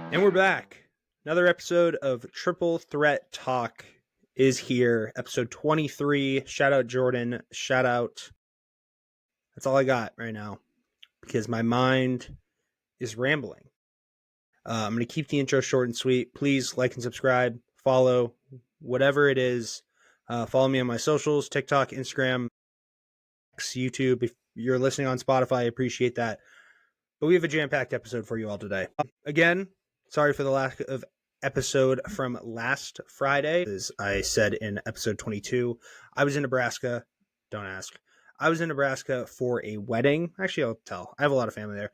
And we're back. Another episode of Triple Threat Talk is here. Episode 23. Shout out Jordan. Shout out. That's all I got right now because my mind is rambling. I'm going to keep the intro short and sweet. Please like and subscribe, follow, whatever it is. Follow me on my socials, TikTok, Instagram, YouTube. If you're listening on Spotify, I appreciate that. But we have a jam-packed episode for you all today. Again, sorry for the lack of episode from last Friday. As I said in episode 22, I was in Nebraska. Don't ask. I was in Nebraska for a wedding. Actually, I'll tell. I have a lot of family there.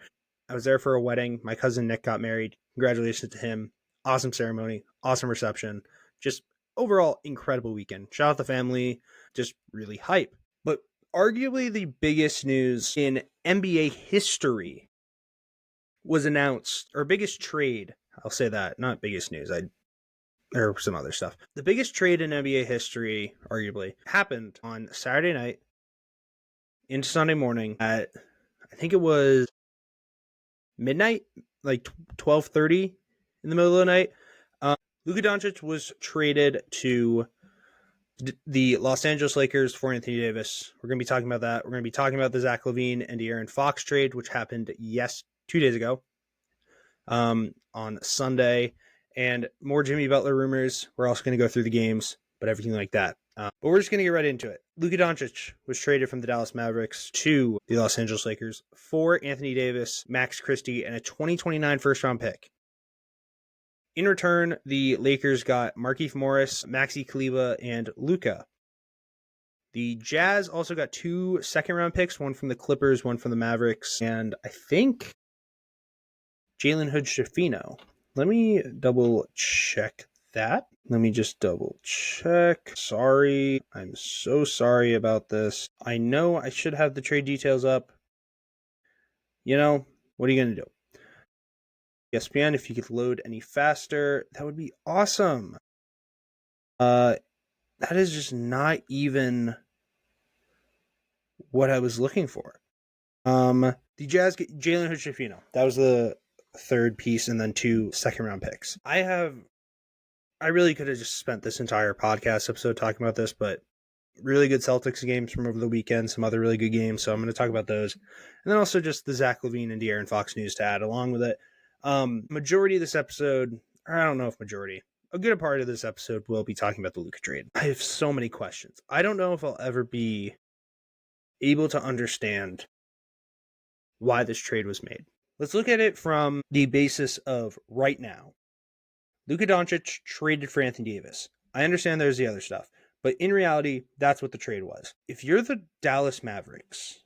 I was there for a wedding. My cousin Nick got married. Congratulations to him. Awesome ceremony. Awesome reception. Just overall incredible weekend. Shout out the family. Just really hype. But arguably the biggest news in NBA history was announced, or biggest trade, I'll say that, not biggest news, or some other stuff. The biggest trade in NBA history, arguably, happened on Saturday night into Sunday morning at, I think it was midnight, like 12:30 in the middle of the night. Luka Doncic was traded to the Los Angeles Lakers for Anthony Davis. We're going to be talking about that. We're going to be talking about the Zach Lavine and De'Aaron Fox trade, which happened 2 days ago. On Sunday, and more Jimmy Butler rumors. We're also going to go through the games, but everything like that. But we're just going to get right into it. Luka Doncic was traded from the Dallas Mavericks to the Los Angeles Lakers for Anthony Davis, Max Christie, and a 2029 first-round pick. In return, the Lakers got Markieff Morris, Maxi Kleber, and Luka. The Jazz also got 2 second-round picks, one from the Clippers, one from the Mavericks, and I think Jalen Hood-Schifino. Let me double check that. Let me just double check. Sorry. I'm so sorry about this. I know I should have the trade details up. You know, what are you going to do? ESPN, if you could load any faster, that would be awesome. That is just not even what I was looking for. The Jazz get Jalen Hood-Schifino. That was the third piece, and then 2 second-round picks. I really could have just spent this entire podcast episode talking about this, but really good Celtics games from over the weekend, some other really good games, so I'm going to talk about those. And then also just the Zach Lavine and De'Aaron Fox news to add along with it. Majority of this episode, or I don't know if majority, a good part of this episode will be talking about the Luka trade. I have so many questions. I don't know if I'll ever be able to understand why this trade was made. Let's look at it from the basis of right now. Luka Doncic traded for Anthony Davis. I understand there's the other stuff, but in reality, that's what the trade was. If you're the Dallas Mavericks,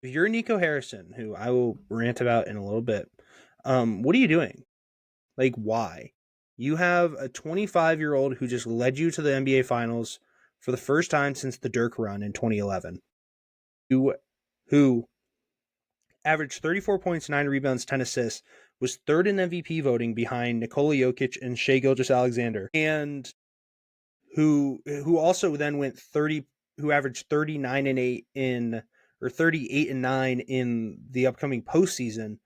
if you're Nico Harrison, who I will rant about in a little bit, what are you doing? Like, why? You have a 25-year-old who just led you to the NBA Finals for the first time since the Dirk run in 2011, who averaged 34 points, 9 rebounds, 10 assists, was third in MVP voting behind Nikola Jokic and Shai Gilgeous-Alexander, and who also then went 30, who averaged 39 and 8 in, or 38 and 9 in the upcoming postseason,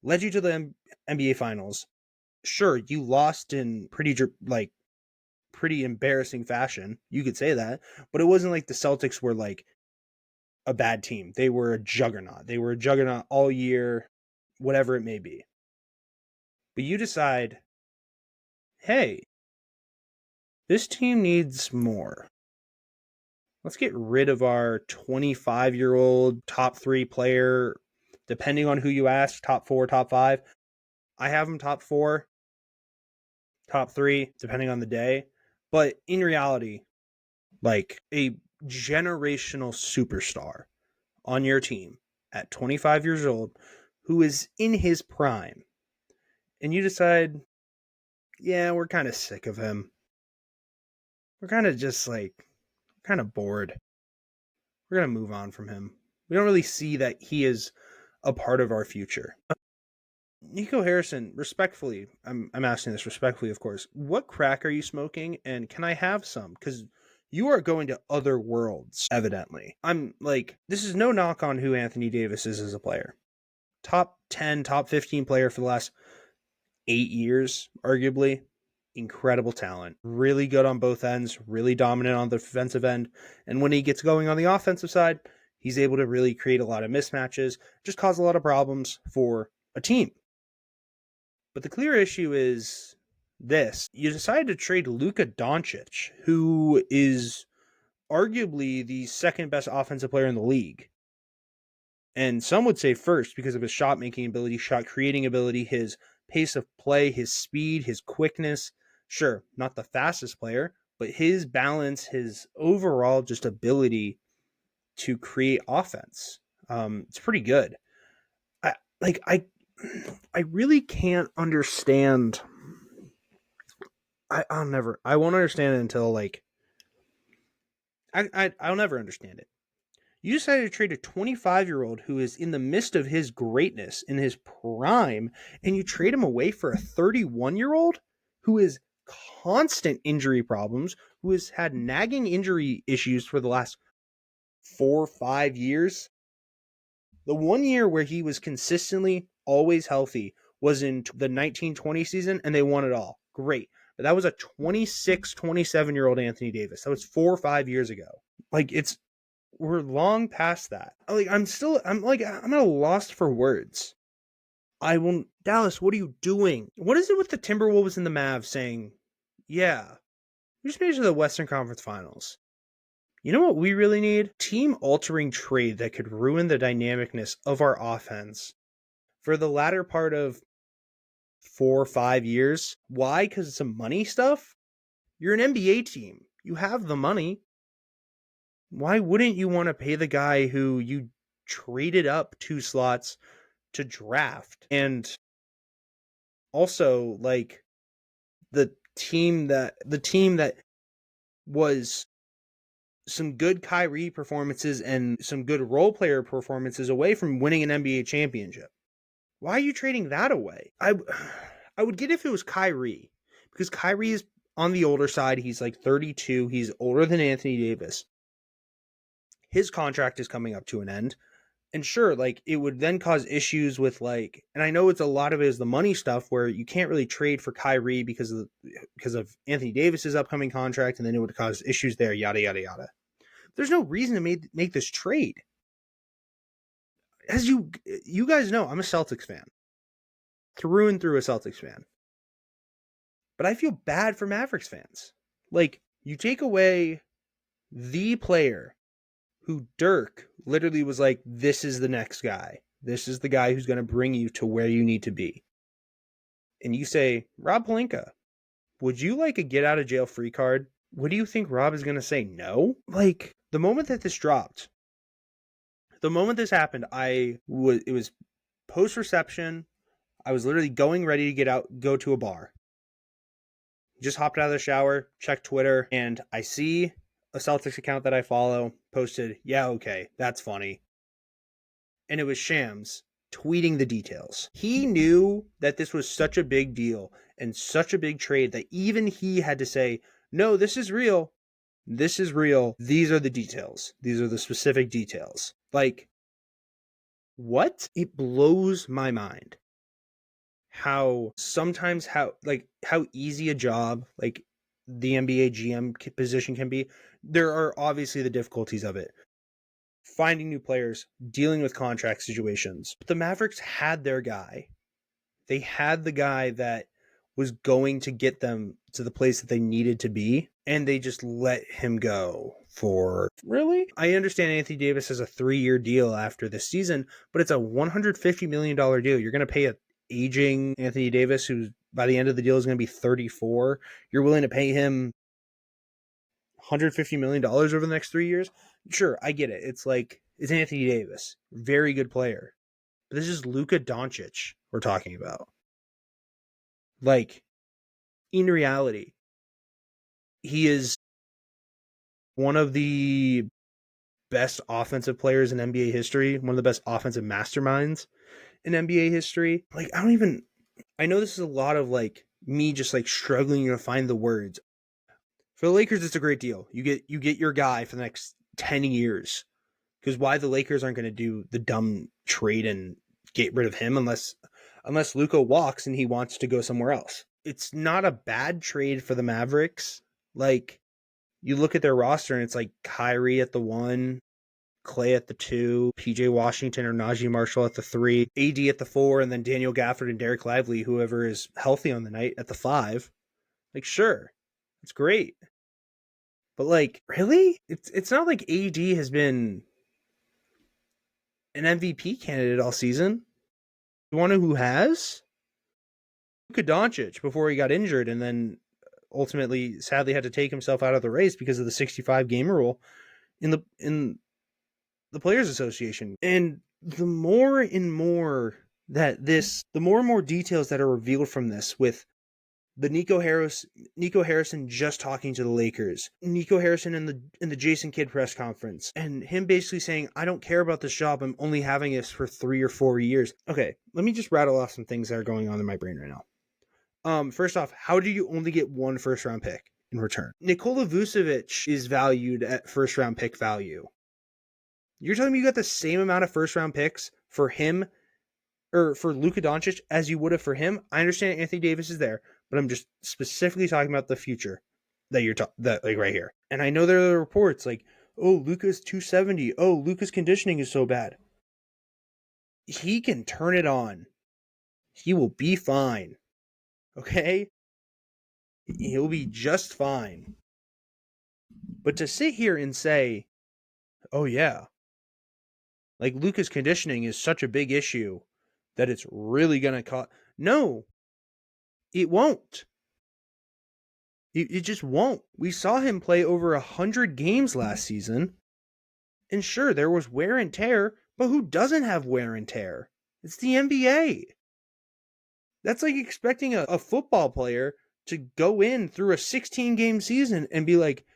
led you to the NBA Finals. Sure, you lost in pretty embarrassing fashion. You could say that, but it wasn't like the Celtics were like a bad team. They were a juggernaut. They were a juggernaut all year, whatever it may be. But you decide, hey, this team needs more. Let's get rid of our 25-year-old top 3 player, depending on who you ask, top 4, top 5. I have him top 4, top 3, depending on the day. But in reality, like a generational superstar on your team at 25 years old who is in his prime, and you decide, yeah, we're kind of sick of him. We're kind of just like, kind of bored. We're going to move on from him. We don't really see that he is a part of our future. Nico Harrison, respectfully, I'm asking this respectfully, of course, what crack are you smoking, and can I have some? Because you are going to other worlds, evidently. I'm like, this is no knock on who Anthony Davis is as a player. Top 10, top 15 player for the last 8 years, arguably. Incredible talent. Really good on both ends, really dominant on the defensive end. And when he gets going on the offensive side, he's able to really create a lot of mismatches, just cause a lot of problems for a team. But the clear issue is this. You decided to trade Luka Doncic, who is arguably the second best offensive player in the league. And some would say first because of his shot making ability, shot creating ability, his pace of play, his speed, his quickness. Sure, not the fastest player, but his balance, his overall just ability to create offense. It's pretty good. I like I really can't understand. I won't understand it until like I'll never understand it. You decided to trade a 25-year-old who is in the midst of his greatness, in his prime, and you trade him away for a 31-year-old who is constant injury problems, who has had nagging injury issues for the last 4 or 5 years. The 1 year where he was consistently always healthy was in the 1920 season, and they won it all. Great. But that was a 26, 27-year-old Anthony Davis. That was 4 or 5 years ago. Like, we're long past that. Like, I'm at a loss for words. Dallas, what are you doing? What is it with the Timberwolves and the Mavs saying, yeah, we just made it to the Western Conference Finals? You know what we really need? Team-altering trade that could ruin the dynamicness of our offense for the latter part of 4 or 5 years. Why? Because it's some money stuff? You're an NBA team. You have the money. Why wouldn't you want to pay the guy who you traded up 2 slots to draft? And also, like, the team that was some good Kyrie performances and some good role player performances away from winning an NBA championship. Why are you trading that away? I would get if it was Kyrie, because Kyrie is on the older side. He's like 32. He's older than Anthony Davis. His contract is coming up to an end. And sure, like, it would then cause issues with, like, and I know it's a lot of it is the money stuff where you can't really trade for Kyrie because of Anthony Davis's upcoming contract, and then it would cause issues there, yada, yada, yada. There's no reason to make this trade. As you guys know, I'm a Celtics fan. Through and through a Celtics fan. But I feel bad for Mavericks fans. Like, you take away the player who Dirk literally was like, this is the next guy. This is the guy who's going to bring you to where you need to be. And you say, Rob Pelinka, would you like a get out of jail free card? What do you think Rob is going to say? No? Like, the moment that this dropped, the moment this happened, it was post reception. I was literally ready to go to a bar. Just hopped out of the shower, checked Twitter, and I see a Celtics account that I follow posted, yeah, okay, that's funny. And it was Shams tweeting the details. He knew that this was such a big deal and such a big trade that even he had to say, no, this is real. This is real. These are the details. These are the specific details. Like, what? It blows my mind how easy a job like the NBA GM position can be. There are obviously the difficulties of it. Finding new players, dealing with contract situations. But the Mavericks had their guy. They had the guy that was going to get them to the place that they needed to be, and they just let him go for... Really? I understand Anthony Davis has a 3-year deal after this season, but it's a $150 million deal. You're going to pay an aging Anthony Davis, who's by the end of the deal is going to be 34. You're willing to pay him $150 million over the next 3 years? Sure, I get it. It's Anthony Davis. Very good player. But this is Luka Doncic we're talking about. Like, in reality, he is one of the best offensive players in NBA history, one of the best offensive masterminds in NBA history. Like, I know this is a lot of like me just like struggling to find the words. For the Lakers, it's a great deal. You get your guy for the next 10 years. Because why the Lakers aren't going to do the dumb trade and get rid of him unless unless Luka walks and he wants to go somewhere else. It's not a bad trade for the Mavericks. Like, you look at their roster and it's like Kyrie at the 1, Clay at the 2, PJ Washington or Najee Marshall at the 3, AD at the 4, and then Daniel Gafford and Derek Lively, whoever is healthy on the night, at the 5. Like, sure, it's great. But, like, really? It's not like AD has been an MVP candidate all season. You want to know who has? Luka Doncic before he got injured and then ultimately, sadly, had to take himself out of the race because of the 65 game rule in the Players Association. And the more and more details that are revealed from this, with the Nico Harrison just talking to the Lakers, Nico Harrison in the Jason Kidd press conference, and him basically saying, I don't care about this job, I'm only having this for 3 or 4 years. Okay, let me just rattle off some things that are going on in my brain right now. First off, how do you only get 1 first round pick in return? Nikola Vucevic is valued at first round pick value. You're telling me you got the same amount of first round picks for him, or for Luka Doncic, as you would have for him? I understand Anthony Davis is there, but I'm just specifically talking about the future that like right here. And I know there are reports like, oh, Luka's 270. Oh, Luka's conditioning is so bad. He can turn it on. He will be fine. Okay? He'll be just fine. But to sit here and say, oh yeah, like Luka's conditioning is such a big issue that it's really going to cost. No, it won't. It just won't. We saw him play over 100 games last season. And sure, there was wear and tear, but who doesn't have wear and tear? It's the NBA. That's like expecting a football player to go in through a 16-game season and be like,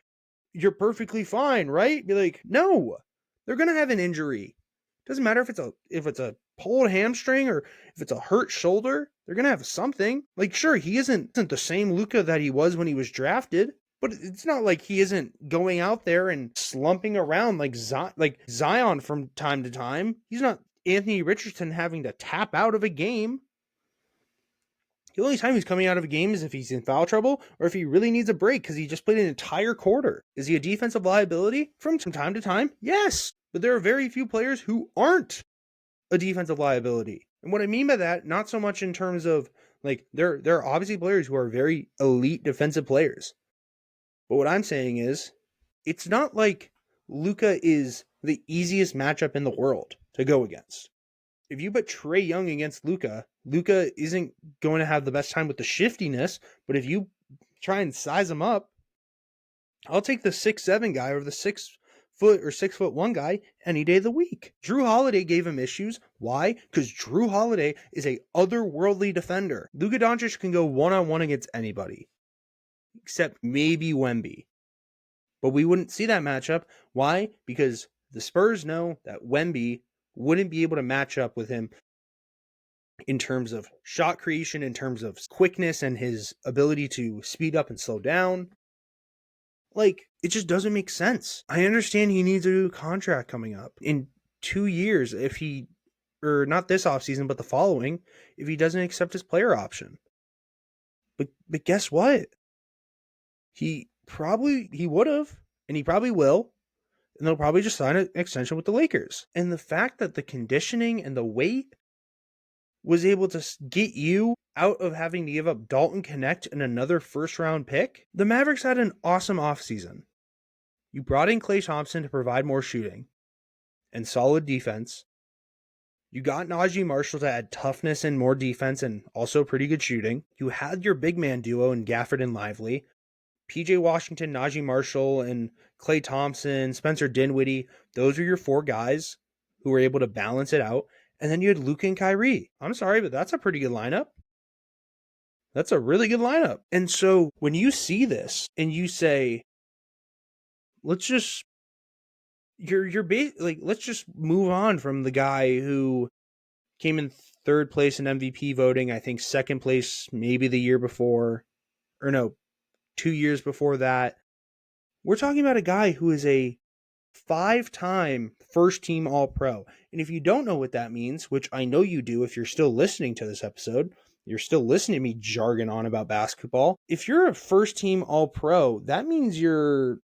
you're perfectly fine, right? Be like, no, they're going to have an injury. Doesn't matter if it's a pulled hamstring or if it's a hurt shoulder, they're going to have something. Like, sure, he isn't the same Luka that he was when he was drafted, but it's not like he isn't going out there and slumping around like Zion from time to time. He's not Anthony Richardson having to tap out of a game. The only time he's coming out of a game is if he's in foul trouble or if he really needs a break because he just played an entire quarter. Is he a defensive liability? From time to time, yes. But there are very few players who aren't a defensive liability. And what I mean by that, not so much in terms of, like, there are obviously players who are very elite defensive players. But what I'm saying is, it's not like Luka is the easiest matchup in the world to go against. If you put Trae Young against Luka, Luka isn't going to have the best time with the shiftiness, but if you try and size him up, I'll take the 6'7" guy over the 6 foot or 6'1" guy any day of the week. Drew Holiday gave him issues. Why? Because Drew Holiday is a otherworldly defender. Luka Doncic can go one-on-one against anybody, except maybe Wemby. But we wouldn't see that matchup. Why? Because the Spurs know that Wemby wouldn't be able to match up with him in terms of shot creation, in terms of quickness and his ability to speed up and slow down. Like, it just doesn't make sense. I understand he needs a new contract coming up in 2 years if he, or not this offseason, but the following, if he doesn't accept his player option. But guess what? He would have, and he probably will, and they'll probably just sign an extension with the Lakers. And the fact that the conditioning and the weight was able to get you out of having to give up Dalton Connect and another first-round pick, the Mavericks had an awesome offseason. You brought in Klay Thompson to provide more shooting and solid defense. You got Najee Marshall to add toughness and more defense and also pretty good shooting. You had your big man duo in Gafford and Lively. PJ Washington, Najee Marshall, and Klay Thompson, Spencer Dinwiddie. Those were your 4 guys who were able to balance it out. And then you had Luka and Kyrie. I'm sorry, but that's a pretty good lineup. That's a really good lineup. And so when you see this and you say, let's just move on from the guy who came in 3rd place in MVP voting, I think 2nd place maybe the year before, or no, 2 years before that. We're talking about a guy who is a 5-time first-team All-Pro. And if you don't know what that means, which I know you do if you're still listening to this episode, you're still listening to me jargon on about basketball. If you're a first-team All-Pro, that means you're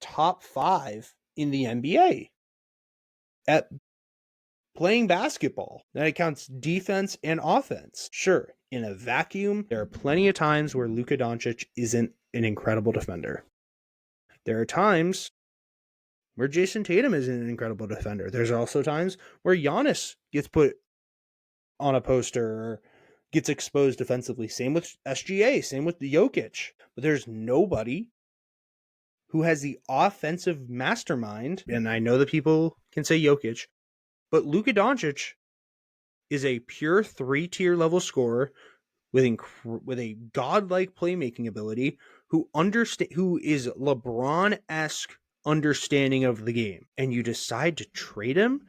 top 5 in the NBA at playing basketball. That counts defense and offense. Sure, in a vacuum, there are plenty of times where Luka Doncic isn't an incredible defender. There are times where Jason Tatum isn't an incredible defender. There's also times where Giannis gets put on a poster or gets exposed defensively. Same with SGA, same with the Jokic. But there's nobody who has the offensive mastermind, and I know that people can say Jokic, but Luka Doncic is a pure 3-tier level scorer with a godlike playmaking ability who is LeBron-esque understanding of the game. And you decide to trade him,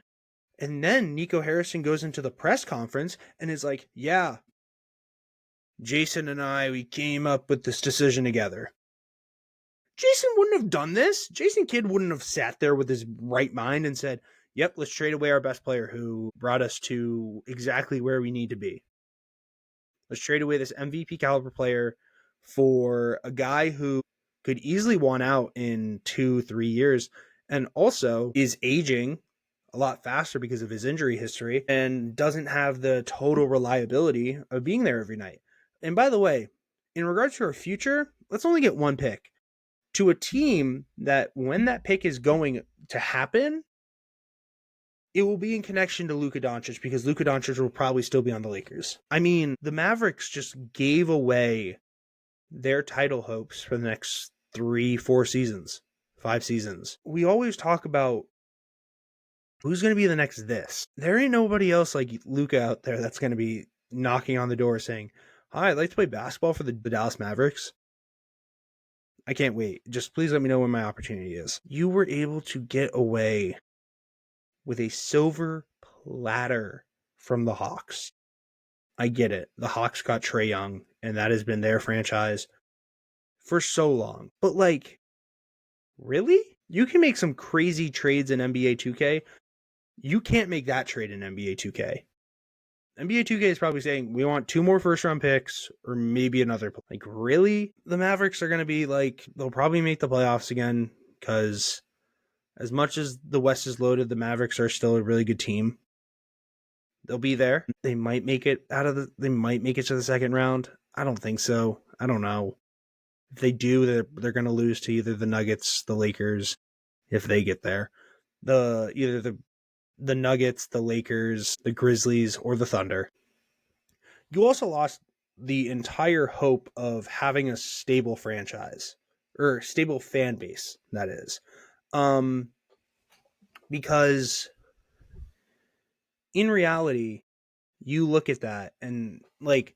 and then Nico Harrison goes into the press conference and is like, yeah, Jason and I, we came up with this decision together. Jason wouldn't have done this. Jason Kidd wouldn't have sat there with his right mind and said, yep, let's trade away our best player who brought us to exactly where we need to be. Let's trade away this MVP caliber player for a guy who could easily want out in 2-3 years and also is aging a lot faster because of his injury history and doesn't have the total reliability of being there every night. And by the way, in regards to our future, let's only get one pick. To a team that when that pick is going to happen, it will be in connection to Luka Doncic because Luka Doncic will probably still be on the Lakers. I mean, the Mavericks just gave away their title hopes for the next 3-4 seasons, 5 seasons. We always talk about who's going to be the next this. There ain't nobody else like Luka out there that's going to be knocking on the door saying, hi, I'd like to play basketball for the Dallas Mavericks. I can't wait. Just please let me know when my opportunity is. You were able to get away with a silver platter from the Hawks. I get it. The Hawks got Trae Young, and that has been their franchise for so long. But like, really? You can make some crazy trades in NBA 2K. You can't make that trade in NBA 2K. NBA 2K is probably saying, we want 2 more first-round picks or maybe another. Like, really? The Mavericks are going to be like, they'll probably make the playoffs again because as much as the West is loaded, the Mavericks are still a really good team. They'll be there. They might make it they might make it to the second round. I don't think so. I don't know. If they do, they're going to lose to either the Nuggets, the Lakers, if they get there. Either the Nuggets, the Lakers, the Grizzlies, or the Thunder. You also lost the entire hope of having a stable franchise or stable fan base, that is. Because in reality, you look at that and like,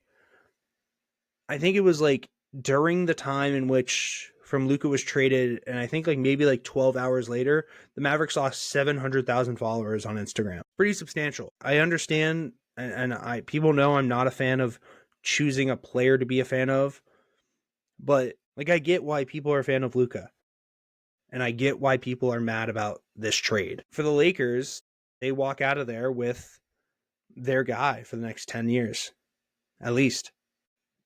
I think it was like during the time in which from Luka was traded, and I think like maybe like 12 hours later, the Mavericks lost 700,000 followers on Instagram. Pretty substantial. I understand, and people know I'm not a fan of choosing a player to be a fan of, but like I get why people are a fan of Luka, and I get why people are mad about this trade. For the Lakers, they walk out of there with their guy for the next 10 years, at least.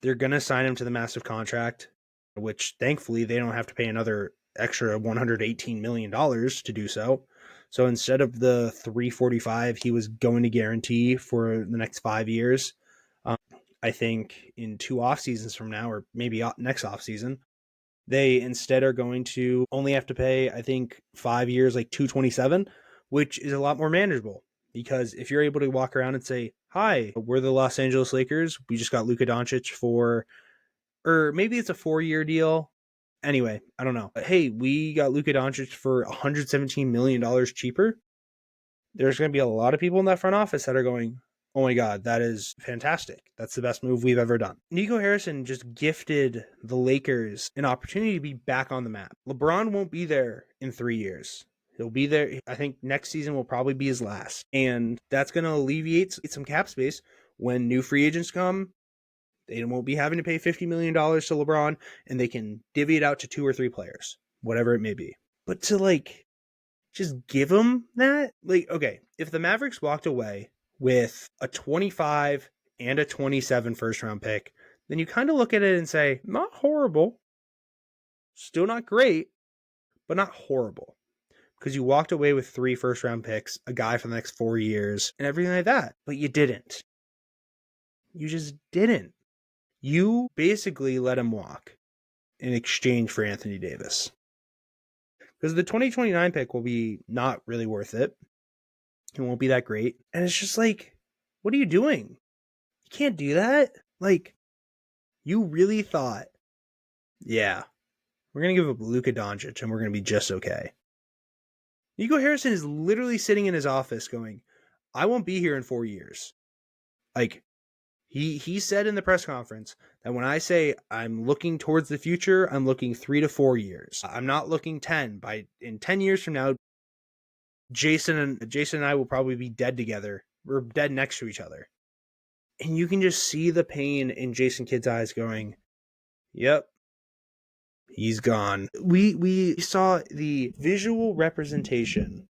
They're going to sign him to the massive contract, which thankfully they don't have to pay another extra $118 million to do so. So instead of the $345 he was going to guarantee for the next 5 years, I think in 2 off seasons from now, or maybe next off season, they instead are going to only have to pay, I think, 5 years, like $227, which is a lot more manageable. Because if you're able to walk around and say, hi, we're the Los Angeles Lakers, we just got Luka Doncic for, or maybe it's a 4-year deal. Anyway, I don't know. But hey, we got Luka Doncic for $117 million cheaper. There's going to be a lot of people in that front office that are going, oh my God, that is fantastic. That's the best move we've ever done. Nico Harrison just gifted the Lakers an opportunity to be back on the map. LeBron won't be there in 3 years. He'll be there. I think next season will probably be his last. And that's going to alleviate some cap space when new free agents come. They won't be having to pay $50 million to LeBron, and they can divvy it out to 2 or 3 players, whatever it may be. But to like Just give him that. Like, okay, if the Mavericks walked away with a 25 and a 27 first round pick, then you kind of look at it and say, not horrible. Still not great, but not horrible. Because you walked away with 3 first round picks, a guy for the next 4 years, and everything like that. But you didn't. You just didn't. You basically let him walk in exchange for Anthony Davis. Because the 2029 pick will be not really worth it. It won't be that great. And it's just like, what are you doing? You can't do that. Like, you really thought, yeah, we're going to give up Luka Doncic and we're going to be just okay. Nico Harrison is literally sitting in his office going, I won't be here in 4 years. Like, he said in the press conference that when I say I'm looking towards the future, I'm looking 3 to 4 years. I'm not looking 10. In 10 years from now, Jason and I will probably be dead together. We're dead next to each other. And you can just see the pain in Jason Kidd's eyes going, yep, he's gone. We saw the visual representation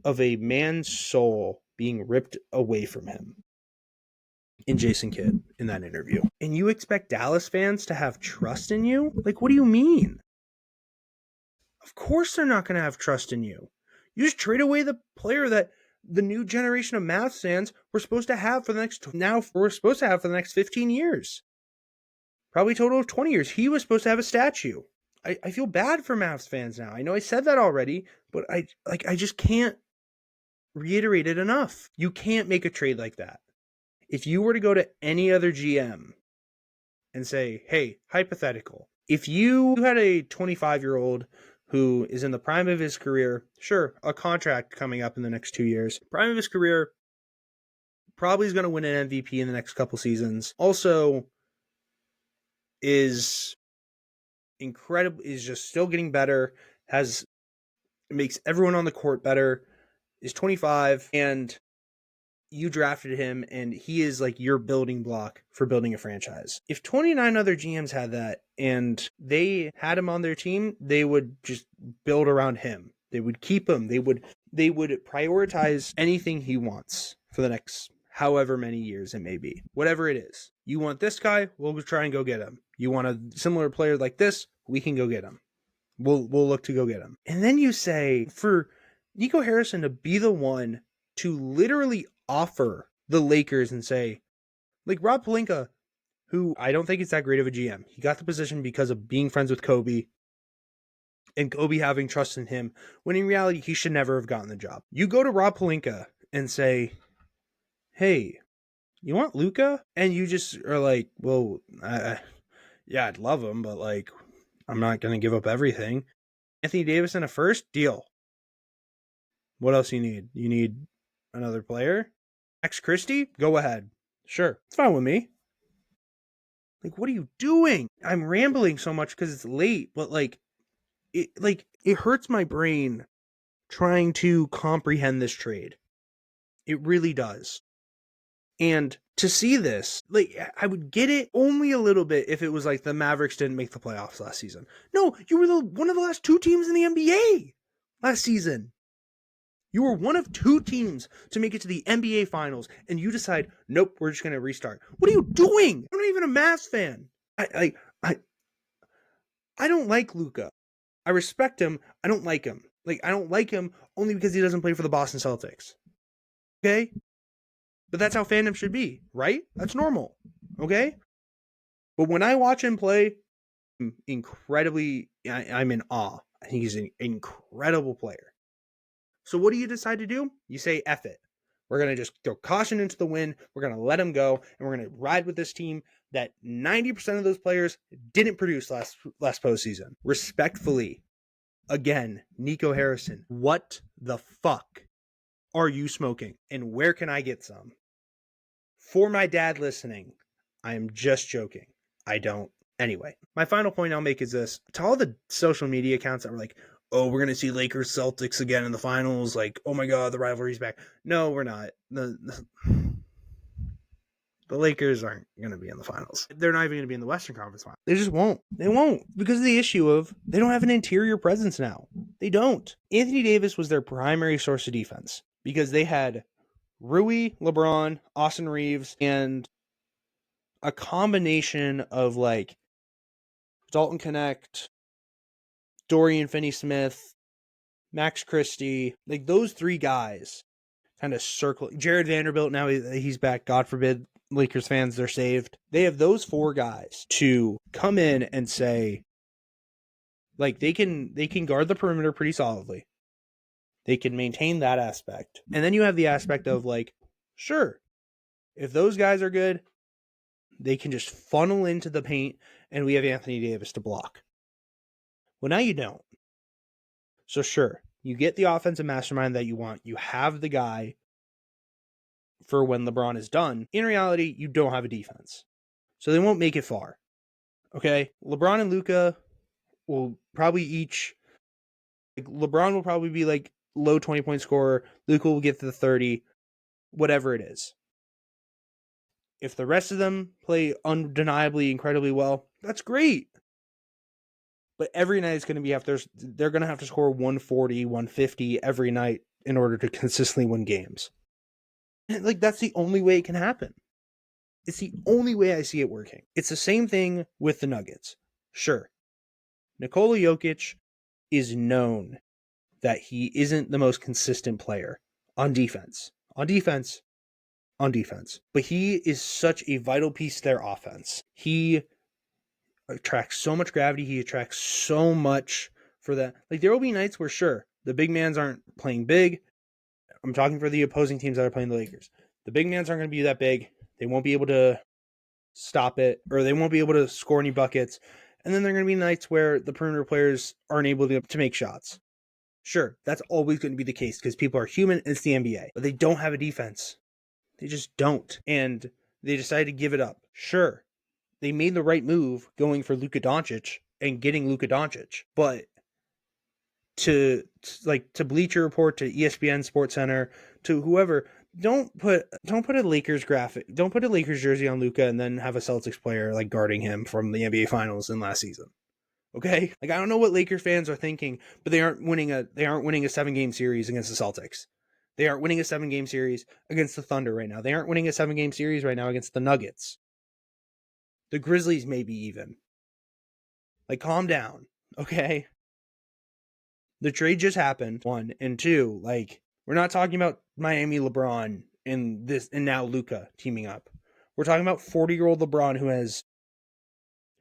of a man's soul being ripped away from him in Jason Kidd in that interview. And you expect Dallas fans to have trust in you? Like, what do you mean? Of course they're not going to have trust in you. You just trade away the player that the new generation of Mavs fans were supposed to have for the next 15 years. Probably a total of 20 years. He was supposed to have a statue. I feel bad for Mavs fans now. I know I said that already, but I just can't reiterate it enough. You can't make a trade like that. If you were to go to any other GM and say, hey, hypothetical, if you had a 25-year-old who is in the prime of his career, sure, a contract coming up in the next 2 years, prime of his career, probably is going to win an MVP in the next couple seasons, also is incredible, is just still getting better, makes everyone on the court better, is 25, and you drafted him, and he is like your building block for building a franchise. If 29 other GMs had that and they had him on their team, they would just build around him. They would keep him. They would prioritize anything he wants for the next however many years it may be. Whatever it is. You want this guy, we'll try and go get him. You want a similar player like this, we can go get him. We'll look to go get him. And then you say, for Nico Harrison to be the one to literally offer the Lakers and say, like Rob Pelinka, who I don't think is that great of a GM. He got the position because of being friends with Kobe and Kobe having trust in him, when in reality, he should never have gotten the job. You go to Rob Pelinka and say, hey, you want Luka? And you just are like, well, yeah, I'd love him, but like, I'm not going to give up everything. Anthony Davis in a first? Deal. What else you need? You need another player? Max Christie? Go ahead. Sure. It's fine with me. Like, what are you doing? I'm rambling so much because it's late, but it hurts my brain trying to comprehend this trade. It really does. And to see this, like, I would get it only a little bit if it was like the Mavericks didn't make the playoffs last season. No, you were one of the last 2 teams in the NBA last season. You were one of 2 teams to make it to the NBA Finals, and you decide, nope, we're just going to restart. What are you doing? I'm not even a Mavs fan. I don't like Luka. I respect him. I don't like him. Like, I don't like him only because he doesn't play for the Boston Celtics. Okay? But that's how fandom should be, right? That's normal. Okay? But when I watch him play, I'm in awe. I think he's an incredible player. So what do you decide to do? You say, F it. We're going to just throw caution into the wind. We're going to let him go. And we're going to ride with this team that 90% of those players didn't produce last postseason. Respectfully, again, Nico Harrison, what the fuck are you smoking? And where can I get some? For my dad listening, I am just joking. I don't. Anyway, my final point I'll make is this. To all the social media accounts that were like, oh, we're going to see Lakers Celtics again in the finals. Like, oh my God, the rivalry's back. No, we're not. The Lakers aren't going to be in the finals. They're not even going to be in the Western Conference Finals. They just won't. They won't because of the issue of they don't have an interior presence now. They don't. Anthony Davis was their primary source of defense because they had Rui, LeBron, Austin Reeves, and a combination of like Dalton Connect, Dorian Finney-Smith, Max Christie, like those three guys kind of circle. Jared Vanderbilt, now he's back. God forbid Lakers fans, they're saved. They have those four guys to come in and say, like, they can guard the perimeter pretty solidly. They can maintain that aspect. And then you have the aspect of like, sure, if those guys are good, they can just funnel into the paint and we have Anthony Davis to block. Well, now you don't. So sure, you get the offensive mastermind that you want. You have the guy for when LeBron is done. In reality, you don't have a defense. So they won't make it far. Okay? LeBron and Luka will probably each... Like, LeBron will probably be like low 20-point scorer. Luka will get to the 30. Whatever it is. If the rest of them play undeniably incredibly well, that's great. But every night it's going to be they're going to have to score 140, 150 every night in order to consistently win games. Like, that's the only way it can happen. It's the only way I see it working. It's the same thing with the Nuggets. Sure, Nikola Jokic is known that he isn't the most consistent player on defense. But he is such a vital piece to their offense. He attracts so much gravity. He attracts so much for that. Like, there will be nights where, sure, the big mans aren't playing big. I'm talking for the opposing teams that are playing the Lakers. The big mans aren't going to be that big. They won't be able to stop it, or they won't be able to score any buckets. And then there are going to be nights where the perimeter players aren't able to make shots. Sure, that's always going to be the case because people are human and it's the NBA. But they don't have a defense. They just don't. And they decided to give it up. Sure, they made the right move going for Luka Doncic and getting Luka Doncic. But to Bleacher Report, to ESPN SportsCenter, to whoever, don't put a Lakers jersey on Luka and then have a Celtics player like guarding him from the NBA Finals in last season. Okay? Like, I don't know what Lakers fans are thinking, but they aren't winning a 7-game series against the Celtics. They aren't winning a 7-game series against the Thunder right now. They aren't winning a 7-game series right now against the Nuggets. The Grizzlies maybe even. Like, calm down, okay? The trade just happened, 1, and 2, like, we're not talking about Miami LeBron and now Luka teaming up. We're talking about 40-year-old LeBron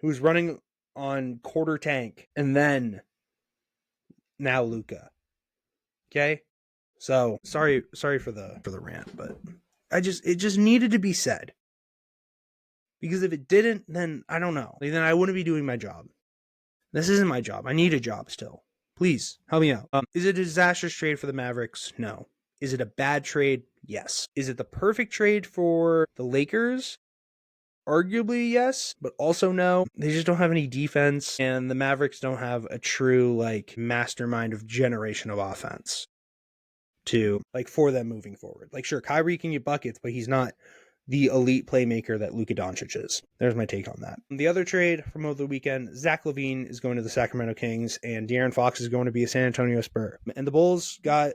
who's running on quarter tank, and then now Luka. Okay? So sorry for the rant, but it just needed to be said. Because if it didn't, then I don't know. Then I wouldn't be doing my job. This isn't my job. I need a job still. Please help me out. Is it a disastrous trade for the Mavericks? No. Is it a bad trade? Yes. Is it the perfect trade for the Lakers? Arguably, yes, but also no. They just don't have any defense, and the Mavericks don't have a true, like, mastermind of generation of offense for them moving forward. Like, sure, Kyrie can get buckets, but he's not the elite playmaker that Luka Doncic is. There's my take on that. The other trade from over the weekend, Zach Lavine is going to the Sacramento Kings, and De'Aaron Fox is going to be a San Antonio Spur. And the Bulls got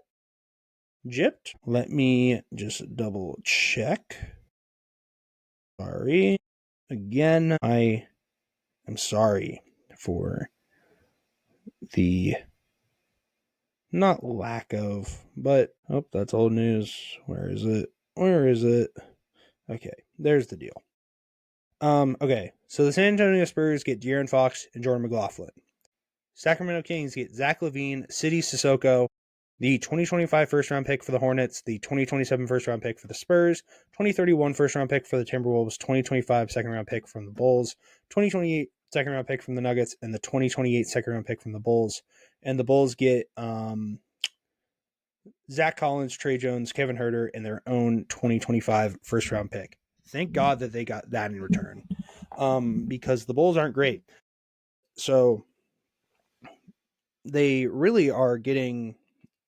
gypped. Let me just double check. Sorry. Again, I am sorry for the not lack of, but that's old news. Where is it? Okay, there's the deal. Okay, so the San Antonio Spurs get De'Aaron Fox and Jordan McLaughlin. Sacramento Kings get Zach Lavine, Sidy Cissoko, the 2025 first-round pick for the Hornets, the 2027 first-round pick for the Spurs, 2031 first-round pick for the Timberwolves, 2025 second-round pick from the Bulls, 2028 second-round pick from the Nuggets, and the 2028 second-round pick from the Bulls. And the Bulls get Zach Collins, Trey Jones, Kevin Huerter, and their own 2025 first-round pick. Thank God that they got that in return, because the Bulls aren't great. So they really are getting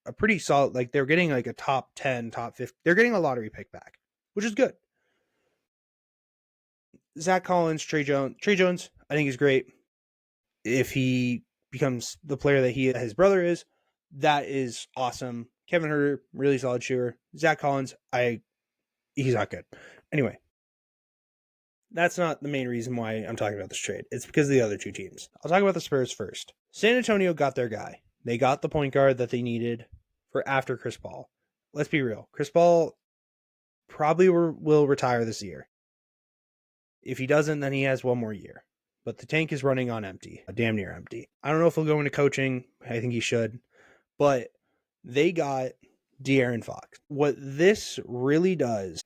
a pretty solid, like, they're getting like a top 10, top 50. They're getting a lottery pick back, which is good. Zach Collins, Trey Jones, I think he's great. If he becomes the player that his brother is, that is awesome. Kevin Huerter, really solid shooter. Zach Collins, he's not good. Anyway, that's not the main reason why I'm talking about this trade. It's because of the other two teams. I'll talk about the Spurs first. San Antonio got their guy. They got the point guard that they needed for after Chris Paul. Let's be real. Chris Paul probably will retire this year. If he doesn't, then he has one more year. But the tank is running on empty, damn near empty. I don't know if he'll go into coaching. I think he should. But they got De'Aaron Fox. What this really does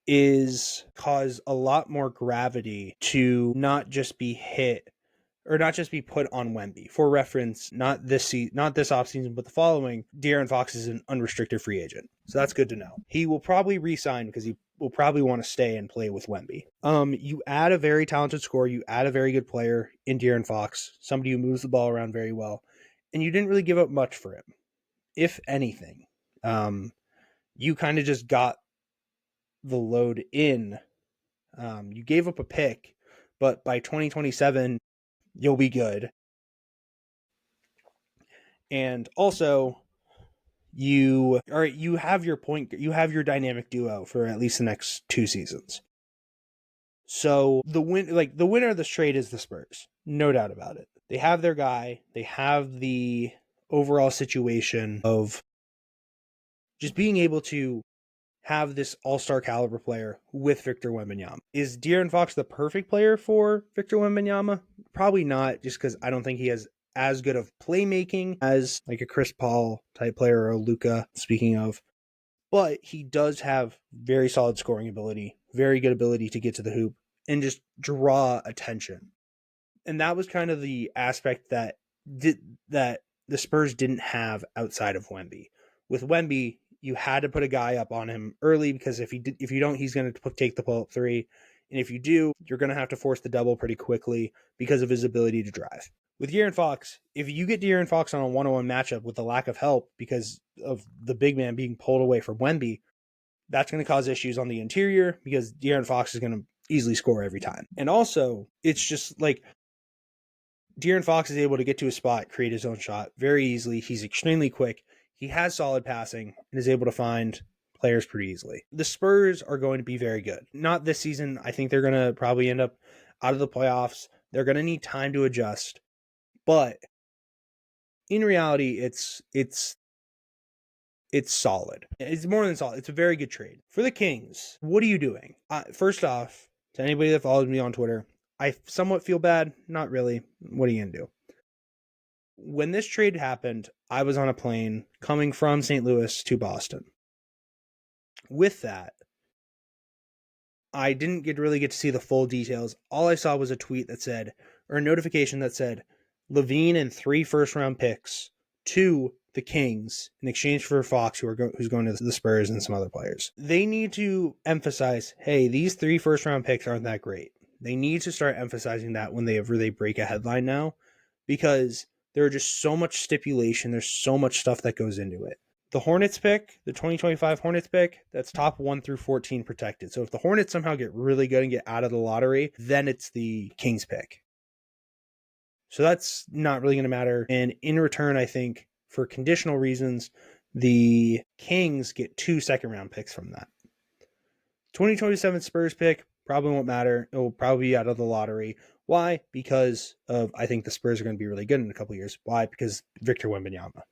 is cause a lot more gravity to not just be hit or not just be put on Wemby. For reference, not this offseason, but the following, De'Aaron Fox is an unrestricted free agent. So that's good to know. He will probably re-sign because he will probably want to stay and play with Wemby. You add a very talented scorer, you add a very good player in De'Aaron Fox, somebody who moves the ball around very well, and you didn't really give up much for him, if anything. You kind of just got the load in. You gave up a pick, but by 2027, you'll be good. And also, you have your dynamic duo for at least the next 2 seasons. So the winner of this trade is the Spurs, no doubt about it. They have their guy. They have the overall situation of just being able to have this all-star caliber player with Victor Wembanyama. Is De'Aaron Fox the perfect player for Victor Wembanyama? Probably not, just because I don't think he has as good of playmaking as like a Chris Paul type player or a Luka, speaking of. But he does have very solid scoring ability, very good ability to get to the hoop, and just draw attention. And that was kind of the aspect that the Spurs didn't have outside of Wemby. With Wemby, you had to put a guy up on him early because if you don't, he's going to take the pull-up three. And if you do, you're going to have to force the double pretty quickly because of his ability to drive. With De'Aaron Fox, if you get De'Aaron Fox on a one-on-one matchup with the lack of help because of the big man being pulled away from Wemby, that's going to cause issues on the interior because De'Aaron Fox is going to easily score every time. And also, it's just like De'Aaron Fox is able to get to a spot, create his own shot very easily. He's extremely quick. He has solid passing and is able to find players pretty easily. The Spurs are going to be very good. Not this season. I think they're going to probably end up out of the playoffs. They're going to need time to adjust. But in reality, it's solid. It's more than solid. It's a very good trade. For the Kings, what are you doing? First off, to anybody that follows me on Twitter, I somewhat feel bad. Not really. What are you going to do? When this trade happened, I was on a plane coming from St. Louis to Boston. With that, I didn't really get to see the full details. All I saw was a tweet that said, or a notification that said, Lavine and 3 first-round picks to the Kings in exchange for Fox, who's going to the Spurs and some other players. They need to emphasize, hey, these 3 first-round picks aren't that great. They need to start emphasizing that when they break a headline now, because there are just so much stipulation. There's so much stuff that goes into it. The Hornets pick, the 2025 Hornets pick, that's top 1 through 14 protected. So if the Hornets somehow get really good and get out of the lottery, then it's the Kings pick. So that's not really going to matter. And in return, I think for conditional reasons, the Kings get 2 second-round picks from that. 2027 Spurs pick probably won't matter. It will probably be out of the lottery. Why? Because I think the Spurs are going to be really good in a couple of years. Why? Because Victor Wembanyama.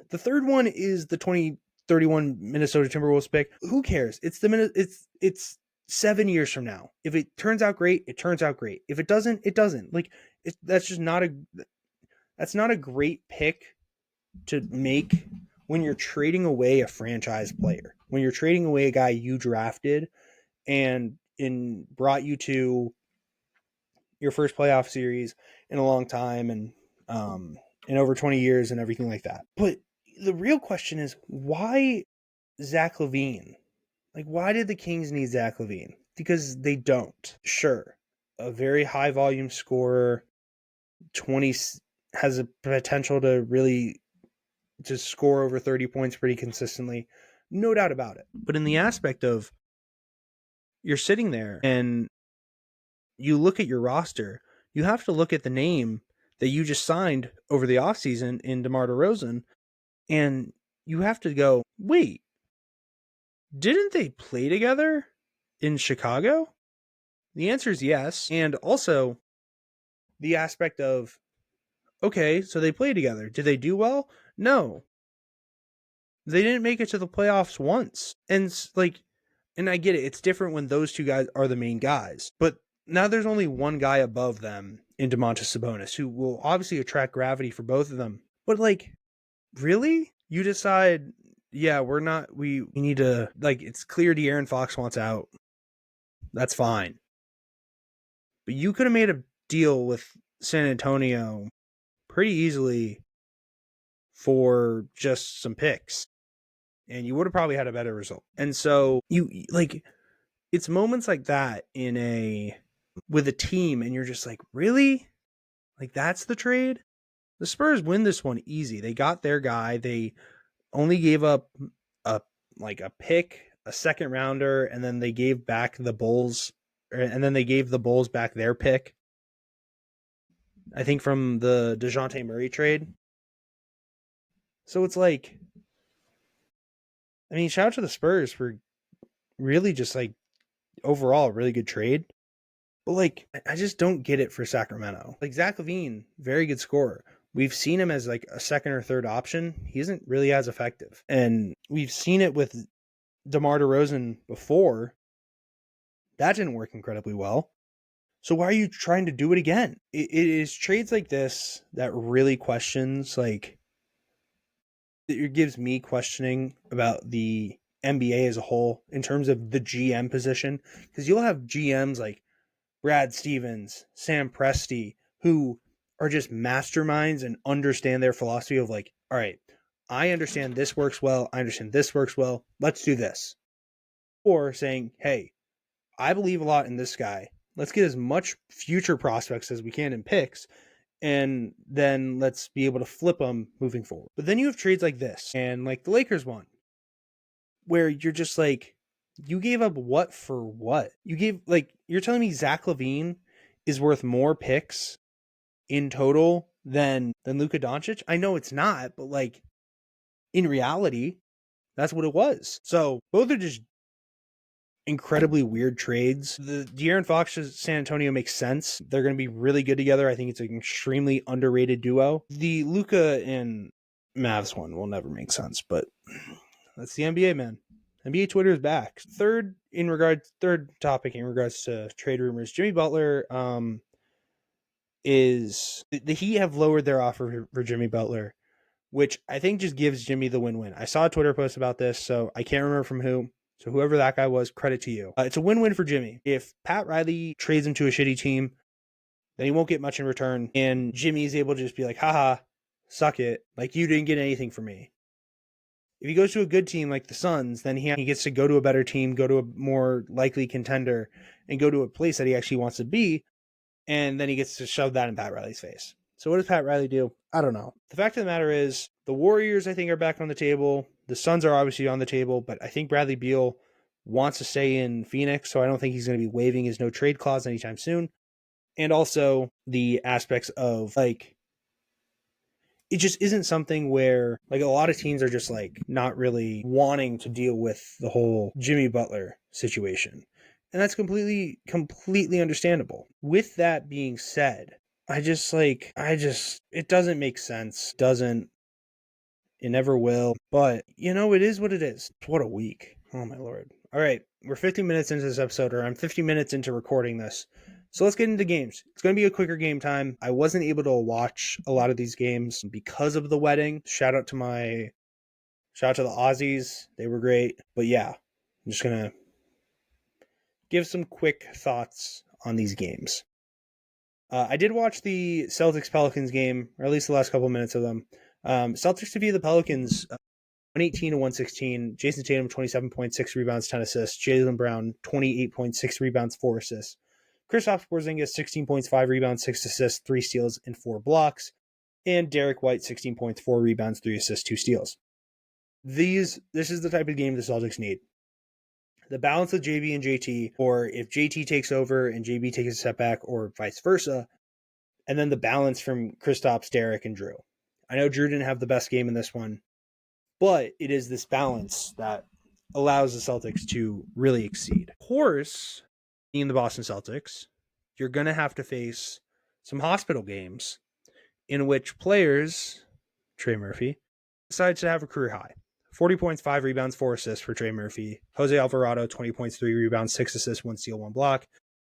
The third one is the 2031 Minnesota Timberwolves pick. Who cares? It's 7 years from now. If it turns out great, it turns out great. If it doesn't, it doesn't. That's not a great pick to make when you're trading away a franchise player. When you're trading away a guy you drafted and brought you to your first playoff series in a long time and in over 20 years and everything like that. But the real question is, why Zach Lavine? Why did the Kings need Zach Lavine? Because they don't. Sure, a very high volume scorer, 20 has a potential to score over 30 points pretty consistently. No doubt about it. But in the aspect of you're sitting there and you look at your roster, you have to look at the name that you just signed over the offseason in DeMar DeRozan, and you have to go, wait, didn't they play together in Chicago? The answer is yes. And also the aspect of, okay, so they play together. Did they do well? No. They didn't make it to the playoffs once. And I get it. It's different when those two guys are the main guys. But now there's only one guy above them in Domantas Sabonis, who will obviously attract gravity for both of them. But really? You decide, yeah, we need to, it's clear De'Aaron Fox wants out. That's fine. But you could have made a deal with San Antonio pretty easily for just some picks, and you would have probably had a better result. And so it's moments like that with a team, and you're just like, really? That's the trade? The Spurs win this one easy. They got their guy. They only gave up a pick, a second rounder, and then they gave back the Bulls, and then they gave the Bulls back their pick, I think, from the DeJounte Murray trade. So it's shout out to the Spurs for really just overall a really good trade. But I just don't get it for Sacramento. Zach Lavine, very good scorer. We've seen him as a second or third option. He isn't really as effective. And we've seen it with DeMar DeRozan before. That didn't work incredibly well. So why are you trying to do it again? It is trades like this that really questions, it gives me questioning about the NBA as a whole in terms of the GM position. Because you'll have GMs like Brad Stevens, Sam Presti, who are just masterminds and understand their philosophy of all right, I understand this works well. I understand this works well. Let's do this. Or saying, hey, I believe a lot in this guy. Let's get as much future prospects as we can in picks, and then let's be able to flip them moving forward. But then you have trades like this, and the Lakers one, where you're just you gave up what for what? You gave, you're telling me Zach Lavine is worth more picks in total than Luka Doncic? I know it's not, but in reality, that's what it was. So both are just incredibly weird trades. The De'Aaron Fox to San Antonio makes sense. They're going to be really good together. I think it's an extremely underrated duo. The Luka and Mavs one will never make sense, but that's the NBA, man. NBA Twitter is back. Third topic in regards to trade rumors, Jimmy Butler is the Heat have lowered their offer for Jimmy Butler, which I think just gives Jimmy the win-win. I saw a Twitter post about this, so I can't remember from who. So whoever that guy was, credit to you. It's a win-win for Jimmy. If Pat Riley trades him to a shitty team, then he won't get much in return. And Jimmy is able to just be like, haha, suck it. You didn't get anything from me. If he goes to a good team like the Suns, then he gets to go to a better team, go to a more likely contender, and go to a place that he actually wants to be. And then he gets to shove that in Pat Riley's face. So what does Pat Riley do? I don't know. The fact of the matter is, the Warriors, I think, are back on the table. The Suns are obviously on the table, but I think Bradley Beal wants to stay in Phoenix, so I don't think he's going to be waiving his no trade clause anytime soon. And also the aspects of it just isn't something where a lot of teams are just not really wanting to deal with the whole Jimmy Butler situation. And that's completely understandable. With that being said, it doesn't make sense. It never will. But, it is what it is. What a week. Oh, my Lord. All right. We're 50 minutes into this episode, or I'm 50 minutes into recording this. So let's get into games. It's going to be a quicker game time. I wasn't able to watch a lot of these games because of the wedding. Shout out to the Aussies. They were great. But yeah, I'm just going to give some quick thoughts on these games. I did watch the Celtics Pelicans game, or at least the last couple minutes of them. Celtics defeated the Pelicans 118-116. Jason Tatum, 27.6 rebounds, 10 assists. Jaylen Brown, 28.6 rebounds, 4 assists. Kristaps Porzingis, 16 points, 5 rebounds, 6 assists, 3 steals, and 4 blocks. And Derek White, 16 points, 4 rebounds, 3 assists, 2 steals. This is the type of game the Celtics need. The balance of JB and JT, or if JT takes over and JB takes a step back, or vice versa. And then the balance from Kristaps, Derek, and Drew. I know Drew didn't have the best game in this one, but it is this balance that allows the Celtics to really exceed. Of course, being the Boston Celtics, you're going to have to face some hospital games in which players, Trey Murphy, decides to have a career high. 40 points, 5 rebounds, 4 assists for Trey Murphy. Jose Alvarado, 20 points, 3 rebounds, 6 assists, 1 steal, 1 block.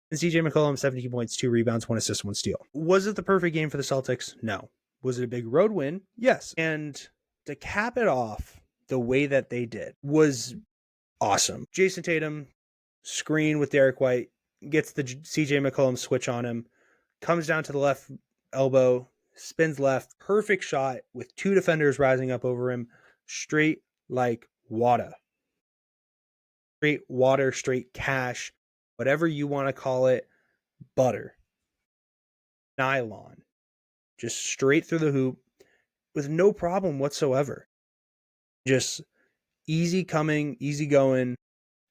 And CJ McCollum, 17 points, 2 rebounds, 1 assist, 1 steal. Was it the perfect game for the Celtics? No. Was it a big road win? Yes. And to cap it off the way that they did was awesome. Jason Tatum, screen with Derek White, gets the CJ McCollum switch on him, comes down to the left elbow, spins left, perfect shot with 2 defenders rising up over him, straight like water. Straight water, straight cash, whatever you want to call it, butter. Nylon. Just straight through the hoop with no problem whatsoever. Just easy coming, easy going,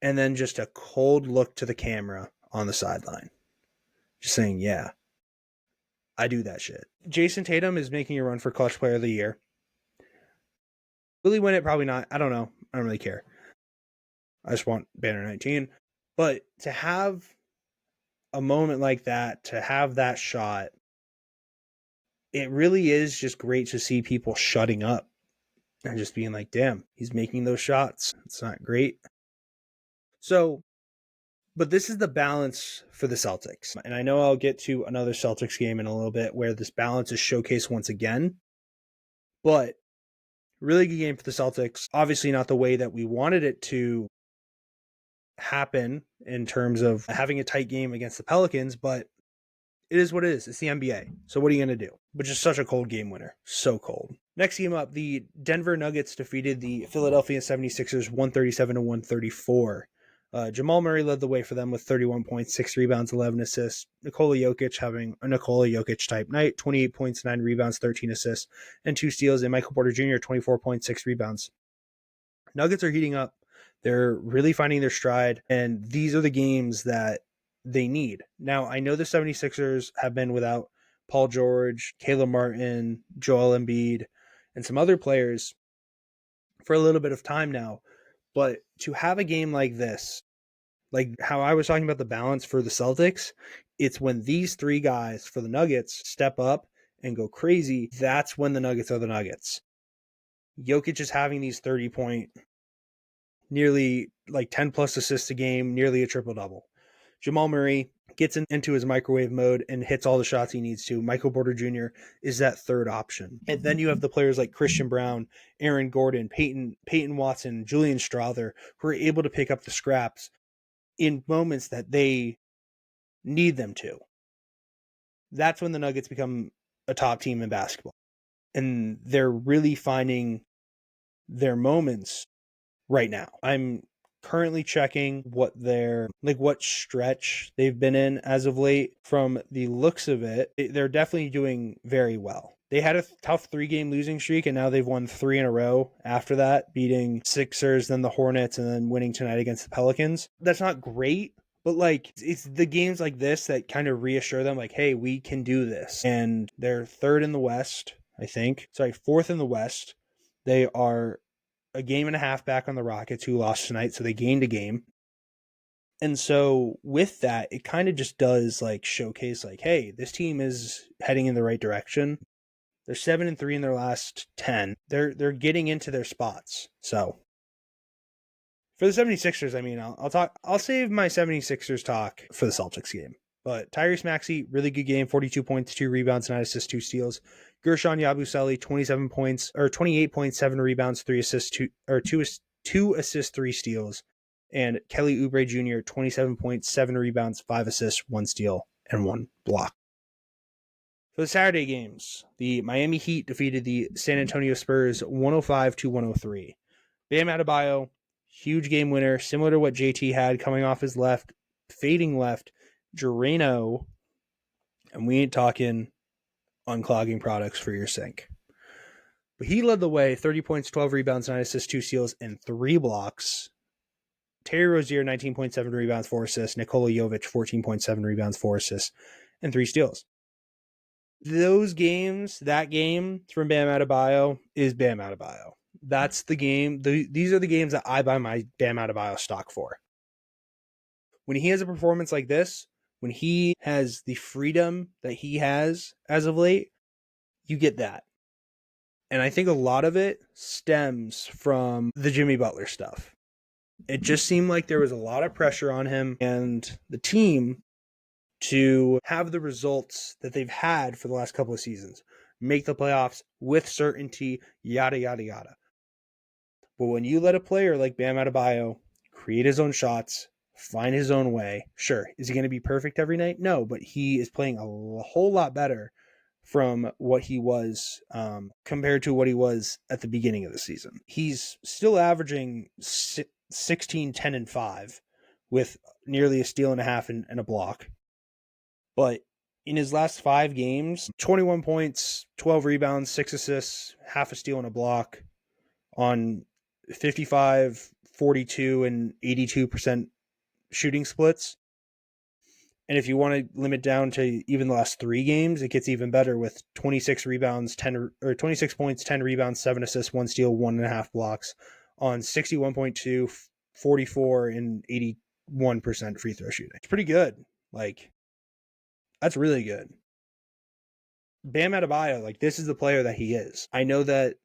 and then just a cold look to the camera on the sideline. Just saying, yeah, I do that shit. Jason Tatum is making a run for Clutch Player of the Year. Will he win it? Probably not. I don't know. I don't really care. I just want Banner 19. But to have a moment like that, to have that shot, it really is just great to see people shutting up and just being like, damn, he's making those shots. It's not great. So, but this is the balance for the Celtics. And I know I'll get to another Celtics game in a little bit where this balance is showcased once again. But really good game for the Celtics. Obviously not the way that we wanted it to happen in terms of having a tight game against the Pelicans, but it is what it is. It's the NBA. So what are you going to do? But just such a cold game winner. So cold. Next game up, the Denver Nuggets defeated the Philadelphia 76ers 137-134. Jamal Murray led the way for them with 31 points, 6 rebounds, 11 assists. Nikola Jokic having a Nikola Jokic type night, 28 points, 9 rebounds, 13 assists, and 2 steals. And Michael Porter Jr., 24 points, 6 rebounds. Nuggets are heating up. They're really finding their stride, and these are the games that they need. Now, I know the 76ers have been without Paul George, Caleb Martin, Joel Embiid, and some other players for a little bit of time now. But to have a game like this, like how I was talking about the balance for the Celtics, it's when these 3 guys for the Nuggets step up and go crazy, that's when the Nuggets are the Nuggets. Jokic is having these 30-point, nearly like 10-plus assists a game, nearly a triple-double. Jamal Murray gets into his microwave mode and hits all the shots he needs to. Michael Porter Jr. is that third option. And then you have the players like Christian Brown, Aaron Gordon, Peyton Watson, Julian Strawther, who are able to pick up the scraps in moments that they need them to. That's when the Nuggets become a top team in basketball. And they're really finding their moments right now. I'm currently checking what stretch they've been in as of late. From the looks of it, they're definitely doing very well. They had a tough 3-game losing streak, and now they've won 3 in a row after that, beating Sixers, then the Hornets, and then winning tonight against the Pelicans. That's not great, but like it's the games like this that kind of reassure them like, hey, we can do this. And they're 3rd in the West, I think. 4th in the West. They are a game and a half back on the Rockets, who lost tonight, so they gained a game. And so with that, it kind of just does like showcase like, hey, this team is heading in the right direction. They're 7-3 in their last 10. They're getting into their spots. So for the 76ers, I mean, I'll save my 76ers talk for the Celtics game. But Tyrese Maxey, really good game, 42 points, 2 rebounds, 9 assists, 2 steals. Gershon Yabusele, 28 points, 7 rebounds, 2 assists, 3 steals. And Kelly Oubre Jr., 27 points, 7 rebounds, 5 assists, 1 steal, and 1 block. For the Saturday games, the Miami Heat defeated the San Antonio Spurs 105-103. Bam Adebayo, huge game winner, similar to what JT had, coming off his left, fading left, Drano, and we ain't talking unclogging products for your sink. But he led the way, 30 points, 12 rebounds, 9 assists, 2 steals, and 3 blocks Terry Rozier, 19.7 rebounds, 4 assists. Nikola Jovic, 14.7 rebounds, 4 assists, and 3 steals. Those games, that game from Bam Adebayo is Bam Adebayo. That's the game. These are the games that I buy my Bam Adebayo stock for. When he has a performance like this, when he has the freedom that he has as of late, you get that. And I think a lot of it stems from the Jimmy Butler stuff. It just seemed like there was a lot of pressure on him and the team to have the results that they've had for the last couple of seasons. Make the playoffs with certainty, yada, yada, yada. But when you let a player like Bam Adebayo create his own shots, find his own way, sure, is he going to be perfect every night? No, but he is playing a whole lot better from what he was compared to what he was at the beginning of the season. He's still averaging 16, 10, and 5 with nearly a steal and a half and a block. But in his last 5 games, 21 points, 12 rebounds, 6 assists, half a steal and a block on 55, 42, and 82% shooting splits. And if you want to limit down to even the last 3 games, it gets even better with 26 rebounds, 26 points, 10 rebounds, 7 assists, 1 steal, 1.5 blocks on 61.2, 44, and 81% free throw shooting. It's pretty good. Like, that's really good. Bam Adebayo, like, this is the player that he is. I know that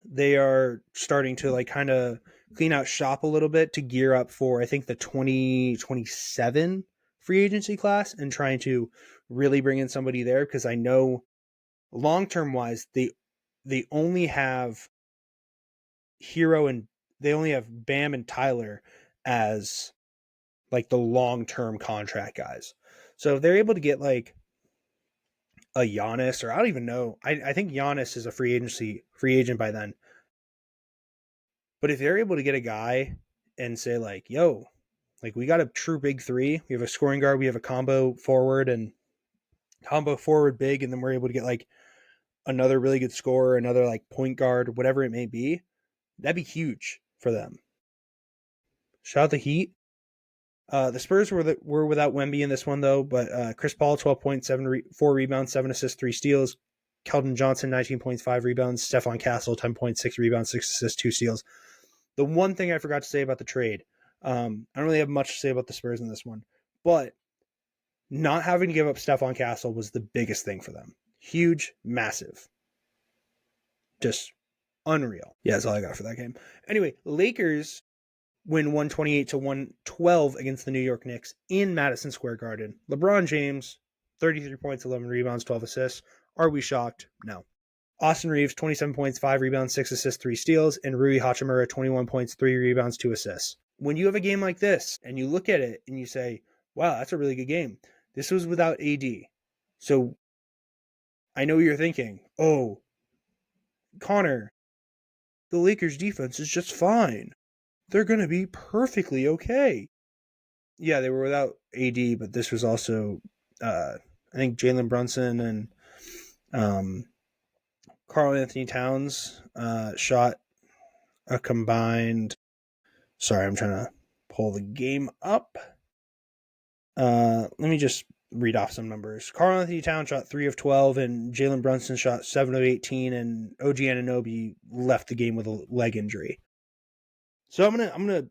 they are starting to like kind of clean out shop a little bit to gear up for, I think, the 2027 free agency class and trying to really bring in somebody there, because I know long-term wise, they only have Hero and they only have Bam and Tyler as like the long-term contract guys. So if they're able to get like a Giannis, or I don't even know, I think Giannis is a free agent by then. But if they're able to get a guy and say like, yo, like we got a true big 3, we have a scoring guard, we have a combo forward big, and then we're able to get like another really good scorer, another like point guard, whatever it may be, that'd be huge for them. Shout out the Heat. The Spurs were without Wemby in this one though, but Chris Paul, 12.7, 4 rebounds, 7 assists, 3 steals. Keldon Johnson, 19.5 rebounds. Stephon Castle, 10.6 rebounds, 6 assists, 2 steals. The one thing I forgot to say about the trade, I don't really have much to say about the Spurs in this one, but not having to give up Stephon Castle was the biggest thing for them. Huge, massive. Just unreal. Yeah, that's all I got for that game. Anyway, Lakers win 128-112 against the New York Knicks in Madison Square Garden. LeBron James, 33 points, 11 rebounds, 12 assists. Are we shocked? No. Austin Reeves, 27 points, 5 rebounds, 6 assists, 3 steals, and Rui Hachimura, 21 points, 3 rebounds, 2 assists. When you have a game like this and you look at it and you say, wow, that's a really good game. This was without AD. So I know you're thinking, oh, Connor, the Lakers defense is just fine. They're going to be perfectly okay. Yeah, they were without AD, but this was also, I think, Jalen Brunson and Karl Anthony Towns shot a combined... Sorry, I'm trying to pull the game up. Let me just read off some numbers. Karl Anthony Towns shot 3 of 12, and Jalen Brunson shot 7 of 18, and OG Anunoby left the game with a leg injury. So I'm gonna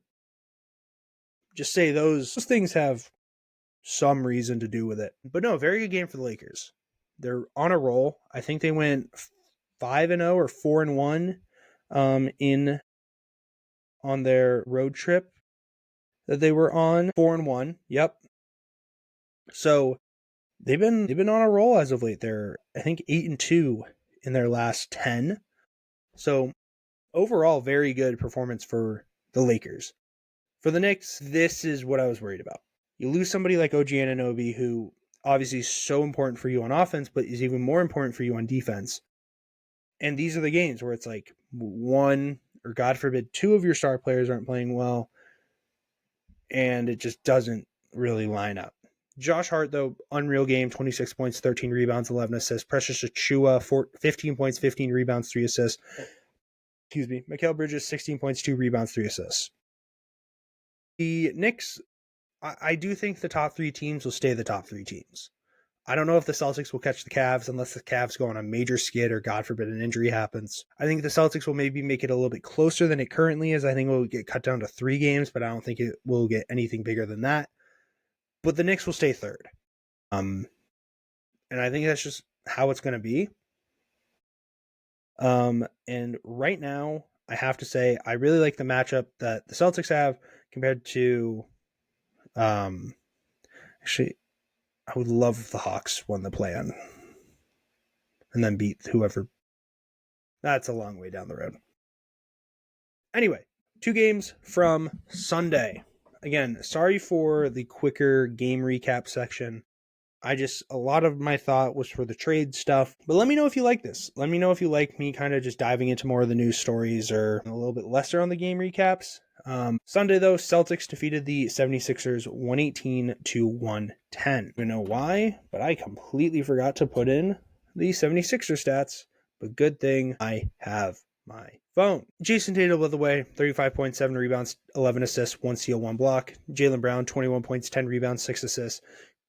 just say those things have some reason to do with it. But no, very good game for the Lakers. They're on a roll. I think they went 5-0 or 4-1 on their road trip that they were on. 4-1. Yep. So they've been on a roll as of late. They're, I think, 8-2 in their last 10. So overall, very good performance for the Lakers. For the Knicks, this is what I was worried about. You lose somebody like OG Anunoby, who obviously is so important for you on offense, but is even more important for you on defense. And these are the games where it's like one, or God forbid, 2 of your star players aren't playing well, and it just doesn't really line up. Josh Hart, though, unreal game, 26 points, 13 rebounds, 11 assists. Precious Achiuwa, 15 points, 15 rebounds, 3 assists. Mikal Bridges, 16 points, 2 rebounds, 3 assists. The Knicks, I do think the top three teams will stay the top three teams. I don't know if the Celtics will catch the Cavs unless the Cavs go on a major skid or, God forbid, an injury happens. I think the Celtics will maybe make it a little bit closer than it currently is. I think it will get cut down to 3 games, but I don't think it will get anything bigger than that. But the Knicks will stay third. And I think that's just how it's going to be. And right now, I have to say, I really like the matchup that the Celtics have compared to, actually, I would love if the Hawks won the play-in and then beat whoever. That's a long way down the road. Anyway, 2 games from Sunday. Again, sorry for the quicker game recap section. A lot of my thought was for the trade stuff, but let me know if you like this. Let me know if you like me kind of just diving into more of the news stories or a little bit lesser on the game recaps. Sunday, though, Celtics defeated the 76ers 118-110. I don't know why, but I completely forgot to put in the 76ers stats, but good thing I have my phone. Jason Tatum led the way, 35.7 rebounds, 11 assists, 1 steal, 1 block. Jaylen Brown, 21 points, 10 rebounds, 6 assists.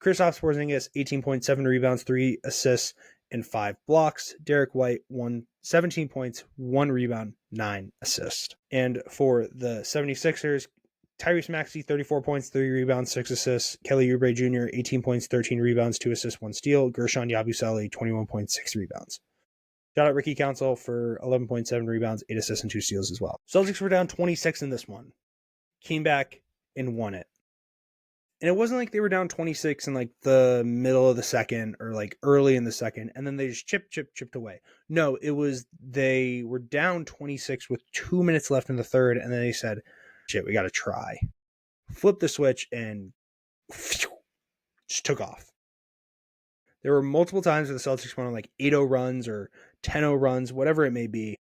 Kristaps Porzingis, 18.7 rebounds, 3 assists, and 5 blocks. Derek White, 17 points, 1 rebound, 9 assists. And for the 76ers, Tyrese Maxey, 34 points, 3 rebounds, 6 assists. Kelly Oubre Jr., 18 points, 13 rebounds, 2 assists, 1 steal. Gershon Yabusele, 21 points, 6 rebounds. Shout out Ricky Council for 11.7 rebounds, 8 assists, and 2 steals as well. Celtics were down 26 in this one. Came back and won it. And it wasn't like they were down 26 in like the middle of the second or like early in the second, and then they just chipped away. No, it was they were down 26 with 2 minutes left in the third, and then they said, shit, we got to try. Flip the switch and just took off. There were multiple times where the Celtics went on like 8-0 runs or 10-0 runs, whatever it may be,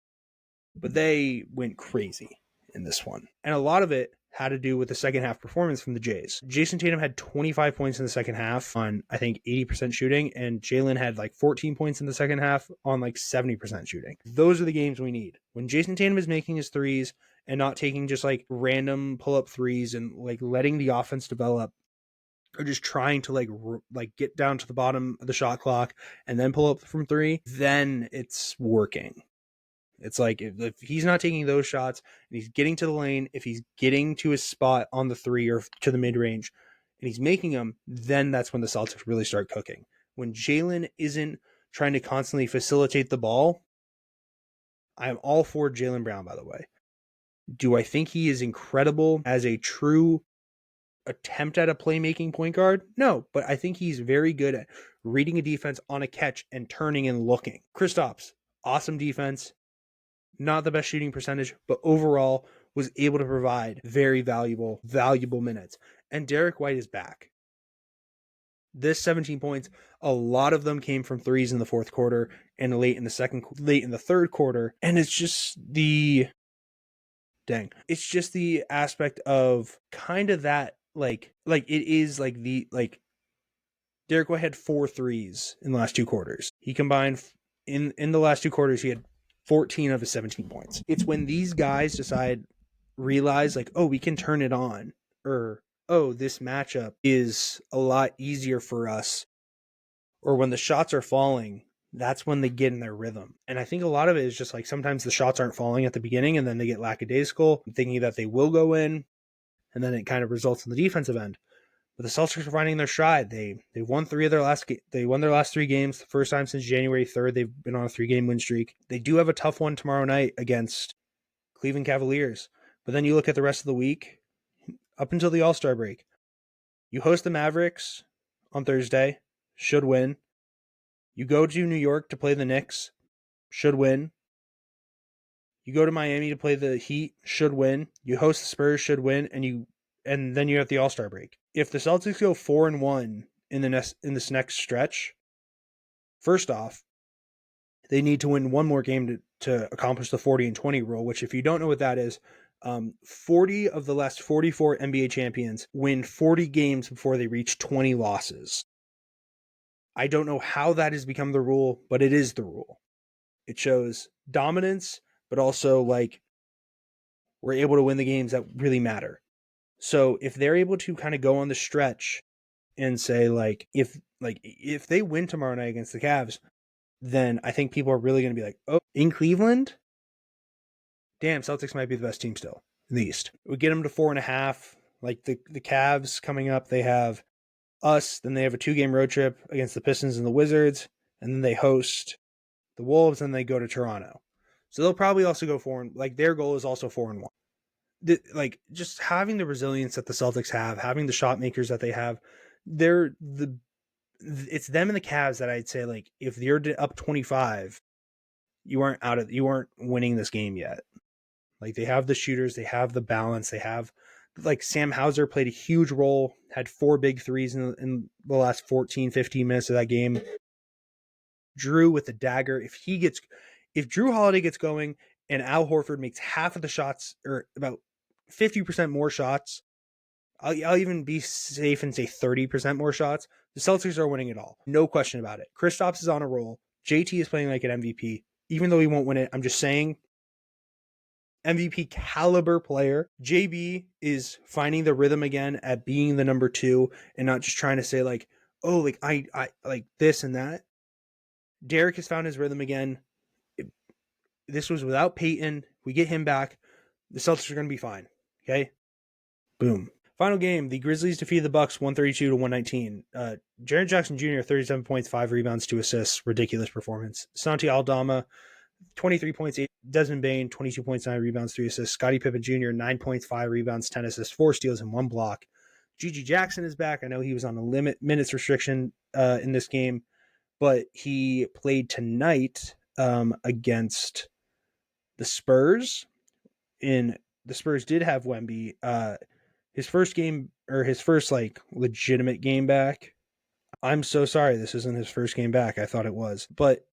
but they went crazy in this one. And a lot of it had to do with the second half performance from the Jays. Jason Tatum had 25 points in the second half on, I think, 80% shooting, and Jaylen had like 14 points in the second half on like 70% shooting. Those are the games we need. When Jason Tatum is making his threes and not taking just like random pull-up threes and like letting the offense develop, or just trying to like get down to the bottom of the shot clock and then pull up from 3, then it's working. It's like if he's not taking those shots and he's getting to the lane, if he's getting to his spot on the 3 or to the mid-range and he's making them, then that's when the Celtics really start cooking. When Jaylen isn't trying to constantly facilitate the ball, I'm all for Jaylen Brown, by the way. Do I think he is incredible as a true attempt at a playmaking point guard? No, but I think he's very good at reading a defense on a catch and turning and looking. Kristaps, awesome defense. Not the best shooting percentage, but overall was able to provide very valuable minutes. And Derek White is back. This 17 points, a lot of them came from threes in the fourth quarter and late in the third quarter. And it's just it's just the aspect of kind of that, like it is like Derek White had 4 threes in the last 2 quarters. He combined in the last 2 quarters, he had 14 of his 17 points. It's when these guys realize like, oh, we can turn it on, or, oh, this matchup is a lot easier for us, or when the shots are falling, that's when they get in their rhythm. And I think a lot of it is just like sometimes the shots aren't falling at the beginning and then they get lackadaisical, thinking that they will go in, and then it kind of results in the defensive end. But the Celtics are finding their stride. They won 3 of their last. They won their last 3 games. The first time since January 3rd. They've been on a 3-game win streak. They do have a tough one tomorrow night against Cleveland Cavaliers. But then you look at the rest of the week, up until the All-Star break. You host the Mavericks on Thursday, should win. You go to New York to play the Knicks, should win. You go to Miami to play the Heat, should win. You host the Spurs, should win, and then you're at the All-Star break. If the Celtics go 4-1 in this next stretch, first off, they need to win one more game to accomplish the 40-20 rule, which, if you don't know what that is, 40 of the last 44 NBA champions win 40 games before they reach 20 losses. I don't know how that has become the rule, but it is the rule. It shows dominance, but also like we're able to win the games that really matter. So if they're able to kind of go on the stretch and say if they win tomorrow night against the Cavs, then I think people are really going to be like, oh, in Cleveland, damn, Celtics might be the best team still in the East. We get them to 4.5. Like the Cavs coming up, they have us, then they have a 2-game road trip against the Pistons and the Wizards, and then they host the Wolves, and they go to Toronto. So they'll probably also go 4 their goal is also 4-1. Just having the resilience that the Celtics have, having the shot makers that they have, it's them and the Cavs that I'd say, like, if you're up 25, you aren't winning this game yet. Like, they have the shooters, they have the balance, they have, like, Sam Hauser played a huge role, had 4 big threes in the last 14, 15 minutes of that game. Drew with the dagger. If Drew Holiday gets going and Al Horford makes half of the shots, or about 50% more shots, I'll even be safe and say 30% more shots, the Celtics are winning it all. No question about it. Kristaps is on a roll. JT is playing like an MVP. Even though he won't win it, I'm just saying, MVP caliber player. JB is finding the rhythm again at being the number 2 and not just trying to say like, oh, like I like this and that. Derek has found his rhythm again. This was without Peyton. We get him back. The Celtics are going to be fine. Okay? Boom. Final game, the Grizzlies defeated the Bucks 132-119. Jaren Jackson Jr., 37 points, 5 rebounds, 2 assists. Ridiculous performance. Santi Aldama, 23 points, 8. Desmond Bane, 22 points, 9 rebounds, 3 assists. Scottie Pippen Jr., 9 points, 5 rebounds, 10 assists, 4 steals, and 1 block. Gigi Jackson is back. I know he was on a minutes restriction in this game, but he played tonight against the Spurs. The Spurs did have Wemby. His first game, or his first legitimate game back. I'm so sorry this isn't his first game back. I thought it was. But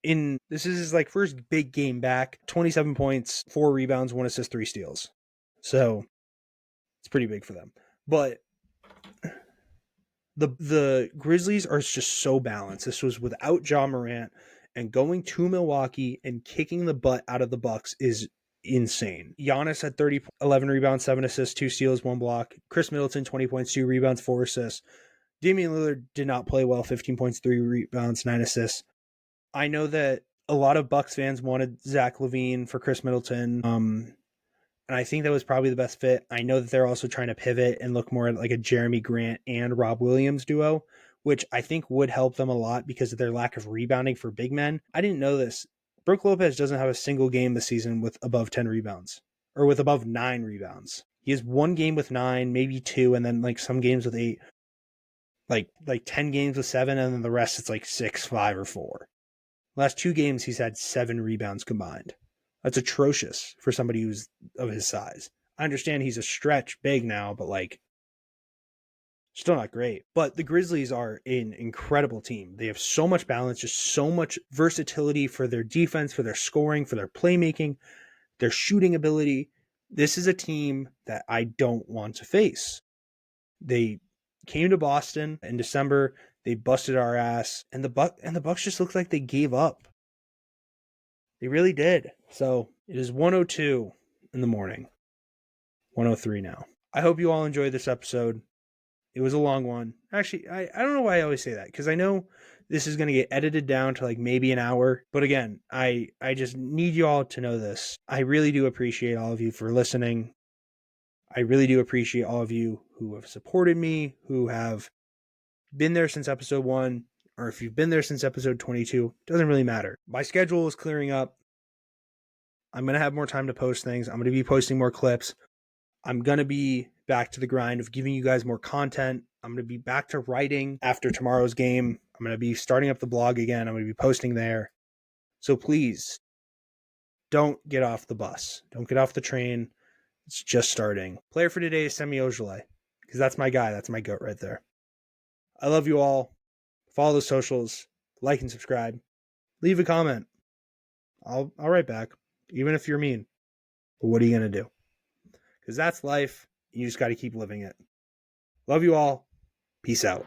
this is his first big game back. 27 points, 4 rebounds, 1 assist, 3 steals. So it's pretty big for them. But the Grizzlies are just so balanced. This was without Ja Morant, and going to Milwaukee and kicking the butt out of the Bucks is insane. Giannis had 11 rebounds, 7 assists, 2 steals, 1 block. Chris Middleton, 20 points, 2 rebounds, 4 assists. Damian Lillard did not play well, 15 points, 3 rebounds, 9 assists. I know that a lot of Bucks fans wanted Zach Lavine for Chris Middleton, and I think that was probably the best fit. I know that they're also trying to pivot and look more like a Jeremy Grant and Rob Williams duo, which I think would help them a lot because of their lack of rebounding for big men. I didn't know this. Brook Lopez doesn't have a single game this season with above 10 rebounds, or with above 9 rebounds. He has 1 game with 9, maybe 2, and then some games with 8. Like 10 games with 7, and then the rest it's 6, 5, or 4. Last 2 games he's had 7 rebounds combined. That's atrocious for somebody who's of his size. I understand he's a stretch big now, but still not great. But the Grizzlies are an incredible team. They have so much balance, just so much versatility for their defense, for their scoring, for their playmaking, their shooting ability. This is a team that I don't want to face. They came to Boston in December. They busted our ass, and the Bucks just looked like they gave up. They really did. So it is 1:02 in the morning. 1:03 now. I hope you all enjoyed this episode. It was a long one. Actually, I don't know why I always say that, because I know this is going to get edited down to maybe an hour. But again, I just need you all to know this. I really do appreciate all of you for listening. I really do appreciate all of you who have supported me, who have been there since episode 1, or if you've been there since episode 22, doesn't really matter. My schedule is clearing up. I'm going to have more time to post things. I'm going to be posting more clips. I'm going to be back to the grind of giving you guys more content. I'm going to be back to writing after tomorrow's game. I'm going to be starting up the blog again. I'm going to be posting there. So please, don't get off the bus. Don't get off the train. It's just starting. Player for today is Semi Ojeleye, because that's my guy. That's my goat right there. I love you all. Follow the socials. Like and subscribe. Leave a comment. I'll write back, even if you're mean. But what are you going to do? Because that's life. You just got to keep living it. Love you all. Peace out.